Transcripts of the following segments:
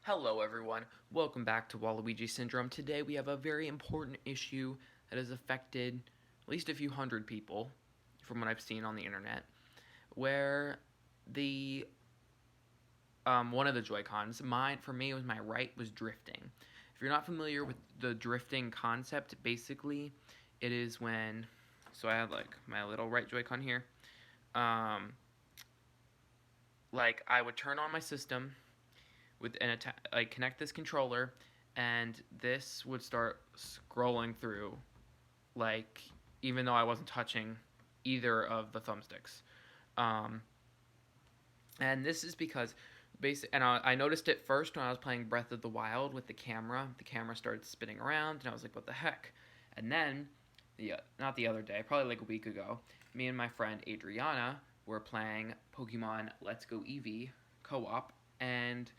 Hello everyone, welcome back to Waluigi Syndrome. Today we have a very important issue that has affected at least a few hundred people from what I've seen on the internet, where the one of the Joy-Cons, for me it was my right, was drifting. If you're not familiar with the drifting concept, basically it is when, so I have like my little right Joy-Con here, like I would turn on my system with like connect this controller, and this would start scrolling through, like, even though I wasn't touching either of the thumbsticks. Um, and this is because and I noticed it first when I was playing Breath of the Wild with the camera. The camera started spinning around, and I was like, "What the heck?" And then, not the other day, probably like a week ago, me and my friend Adriana were playing Pokemon Let's Go Eevee co-op, and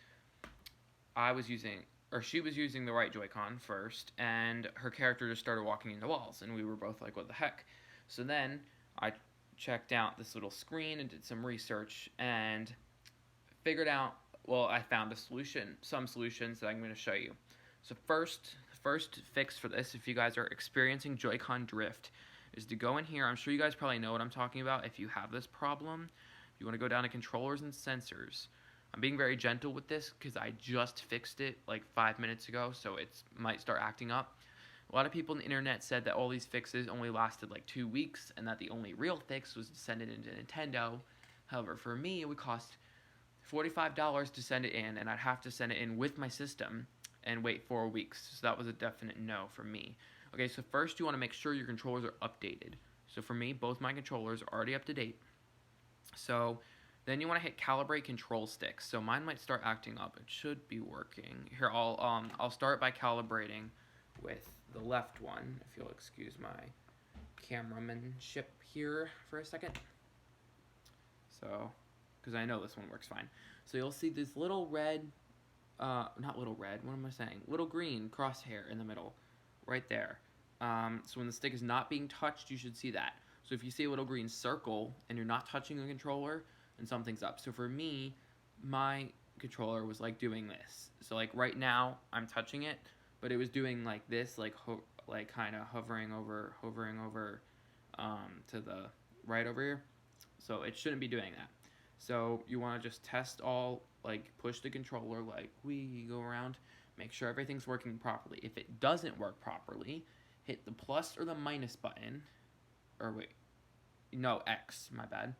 I was using, or she was using the right Joy-Con first, and her character just started walking into walls, and we were both like, "What the heck?" So then I checked out this little screen and did some research and figured out. Well, I found some solutions that I'm going to show you. So first fix for this, if you guys are experiencing Joy-Con drift, is to go in here. I'm sure you guys probably know what I'm talking about if you have this problem. You want to go down to controllers and sensors. I'm being very gentle with this because I just fixed it like 5 minutes ago, so it might start acting up. A lot of people on the internet said that all these fixes only lasted like 2 weeks and that the only real fix was to send it into Nintendo. However, for me, it would cost $45 to send it in, and I'd have to send it in with my system and wait 4 weeks. So that was a definite no for me. Okay, so first you want to make sure your controllers are updated. So for me, both my controllers are already up to date. So then you want to hit calibrate control sticks. So mine might start acting up. It should be working. Here, I'll start by calibrating with the left one. If you'll excuse my cameramanship here for a second. So, because I know this one works fine. So you'll see this little red, not little red, what am I saying? Little green crosshair in the middle, right there. So when the stick is not being touched, you should see that. So if you see a little green circle and you're not touching the controller, then something's up. So for me, my controller was like doing this. So like right now, I'm touching it, but it was doing like this, like kind of hovering over, to the right over here. So it shouldn't be doing that. So you want to just test all, like push the controller, like we go around, make sure everything's working properly. If it doesn't work properly, hit the plus or the minus button, or wait, no, X, my bad.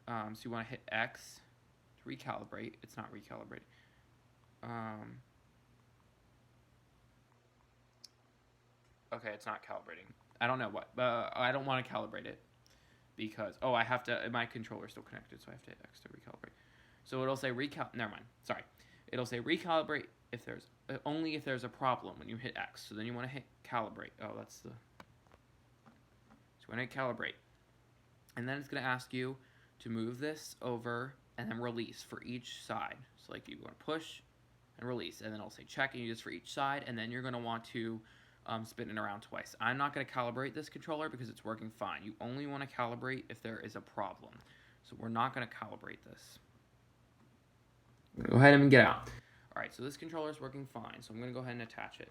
So you want to hit X to recalibrate. It's not recalibrated. Okay, it's not calibrating. I don't know what, I don't want to calibrate it because, oh, I have to, my controller's still connected, so I have to hit X to recalibrate. So it'll say never mind, sorry. It'll say recalibrate if there's, only if there's a problem when you hit X. So then you want to hit calibrate. Oh, that's the, so you want to hit calibrate. And then it's going to ask you to move this over and then release for each side. So like you want to push and release, and then it'll say check, and you just for each side, and then you're going to want to spin it around twice. I'm not going to calibrate this controller because it's working fine. You only want to calibrate if there is a problem. So we're not going to calibrate this. Go ahead and get out. Alright, so this controller is working fine, so I'm going to go ahead and attach it.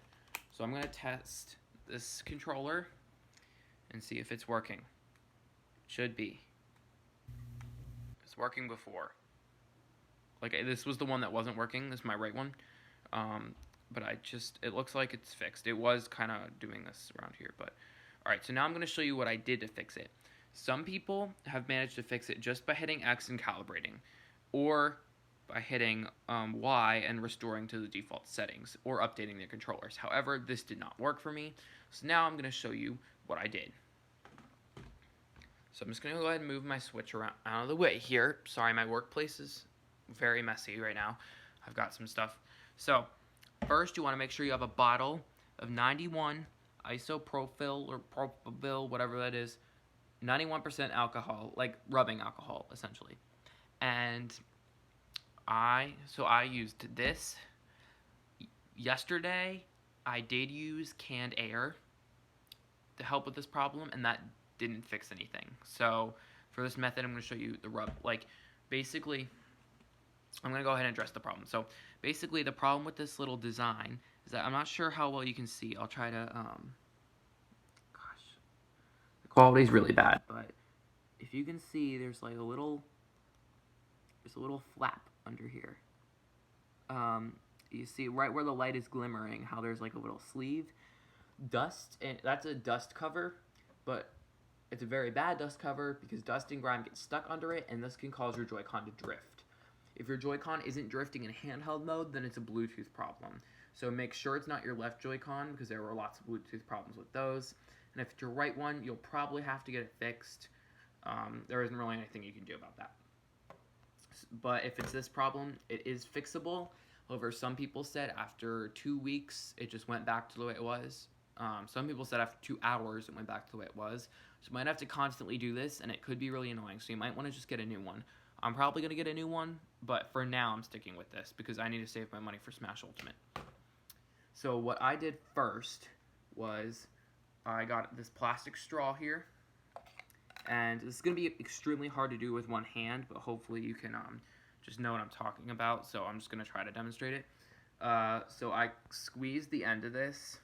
So I'm going to test this controller and see if it's working. It should be. It's working before. Like, this was the one that wasn't working. This is my right one. But it looks like it's fixed. It was kind of doing this around here, but alright, so now I'm going to show you what I did to fix it. Some people have managed to fix it just by hitting X and calibrating, or by hitting Y and restoring to the default settings, or updating their controllers. However, this did not work for me, so now I'm going to show you what I did. So I'm just going to go ahead and move my switch around out of the way here. Sorry, my workplace is very messy right now. I've got some stuff. So first, you want to make sure you have a bottle of 91 isopropyl or propyl, whatever that is, 91% alcohol, like rubbing alcohol, essentially. And I used this. Yesterday, I did use canned air to help with this problem, and that didn't fix anything. So for this method, I'm going to show you the rub. Like, basically, I'm going to go ahead and address the problem. So basically the problem with this little design is that I'm not sure how well you can see. I'll try to, gosh, the quality is really bad, but if you can see, there's like there's a little flap under here. You see right where the light is glimmering, how there's like a little sleeve. Dust, and that's a dust cover, but it's a very bad dust cover because dust and grime get stuck under it, and this can cause your Joy-Con to drift. If your Joy-Con isn't drifting in handheld mode, then it's a Bluetooth problem. So make sure it's not your left Joy-Con, because there were lots of Bluetooth problems with those. And if it's your right one, you'll probably have to get it fixed. There isn't really anything you can do about that. But if it's this problem, it is fixable. However, some people said after 2 weeks, it just went back to the way it was. Some people said after 2 hours, it went back to the way it was. So you might have to constantly do this, and it could be really annoying. So you might want to just get a new one. I'm probably going to get a new one, but for now, I'm sticking with this because I need to save my money for Smash Ultimate. So what I did first was I got this plastic straw here. And this is going to be extremely hard to do with one hand, but hopefully you can just know what I'm talking about. So I'm just going to try to demonstrate it. So I squeezed the end of this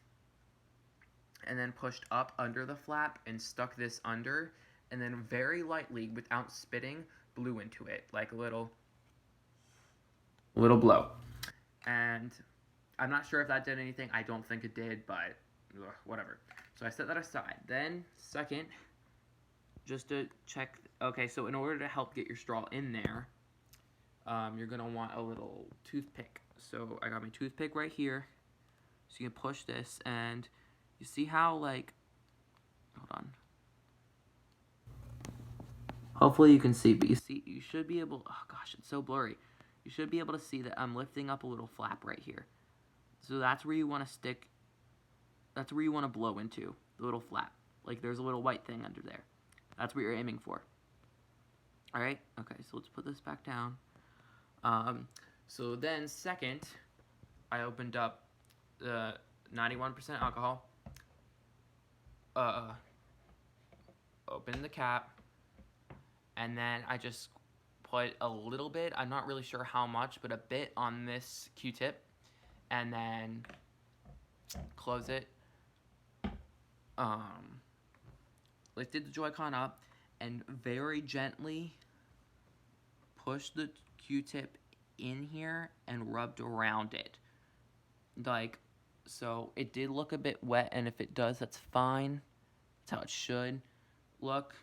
and then pushed up under the flap and stuck this under, and then very lightly, without spitting, blew into it, like a little blow. And I'm not sure if that did anything. I don't think it did, but whatever. So I set that aside. Then, second, just to check, okay, so in order to help get your straw in there, you're going to want a little toothpick. So I got my toothpick right here. So you can push this, and you see how, like, hold on. Hopefully you can see, but you should be able, oh gosh, it's so blurry. You should be able to see that I'm lifting up a little flap right here. So that's where you want to stick, that's where you want to blow into, the little flap. Like there's a little white thing under there. That's what you're aiming for. Alright, okay, so let's put this back down. So then second, I opened up the 91% alcohol. Opened the cap. And then I just put a little bit, I'm not really sure how much, but a bit on this Q-tip. And then close it. Lifted the Joy-Con up and very gently pushed the Q-tip in here and rubbed around it. Like, so it did look a bit wet, and if it does, that's fine. That's how it should look.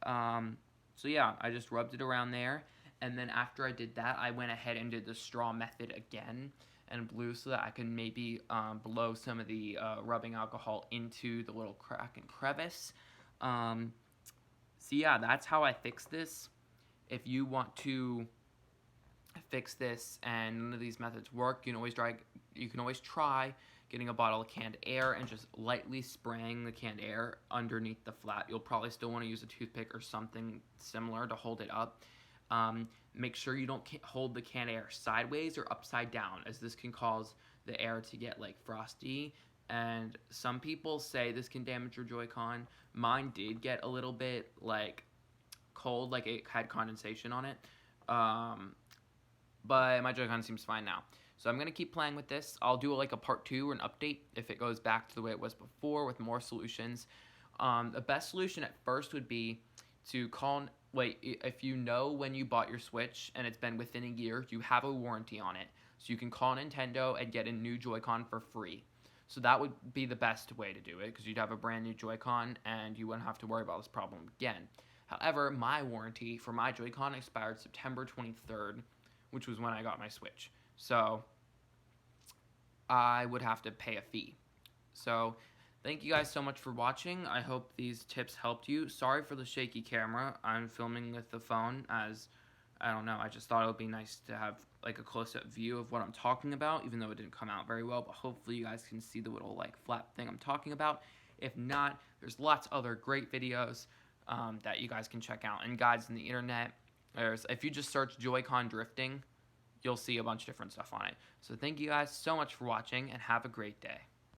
So yeah, I just rubbed it around there, and then after I did that, I went ahead and did the straw method again and blew so that I can maybe blow some of the rubbing alcohol into the little crack and crevice. So yeah, that's how I fixed this. If you want to fix this and none of these methods work, you can always try getting a bottle of canned air and just lightly spraying the canned air underneath the flat. You'll probably still want to use a toothpick or something similar to hold it up. Make sure you don't hold the canned air sideways or upside down, as this can cause the air to get like frosty. And some people say this can damage your Joy-Con. Mine did get a little bit like cold, like it had condensation on it. But my Joy-Con seems fine now. So I'm going to keep playing with this. I'll do like a part 2 or an update if it goes back to the way it was before with more solutions. The best solution at first would be to call, if you know when you bought your Switch and it's been within a year, you have a warranty on it. So you can call Nintendo and get a new Joy-Con for free. So that would be the best way to do it, because you'd have a brand new Joy-Con and you wouldn't have to worry about this problem again. However, my warranty for my Joy-Con expired September 23rd, which was when I got my Switch. So I would have to pay a fee. So thank you guys so much for watching. I hope these tips helped you. Sorry for the shaky camera. I'm filming with the phone, as I don't know, I just thought it would be nice to have like a close-up view of what I'm talking about, even though it didn't come out very well, but hopefully you guys can see the little like flap thing I'm talking about. If not, there's lots of other great videos that you guys can check out, and guides on the internet. If you just search Joy-Con drifting, you'll see a bunch of different stuff on it. So thank you guys so much for watching, and have a great day.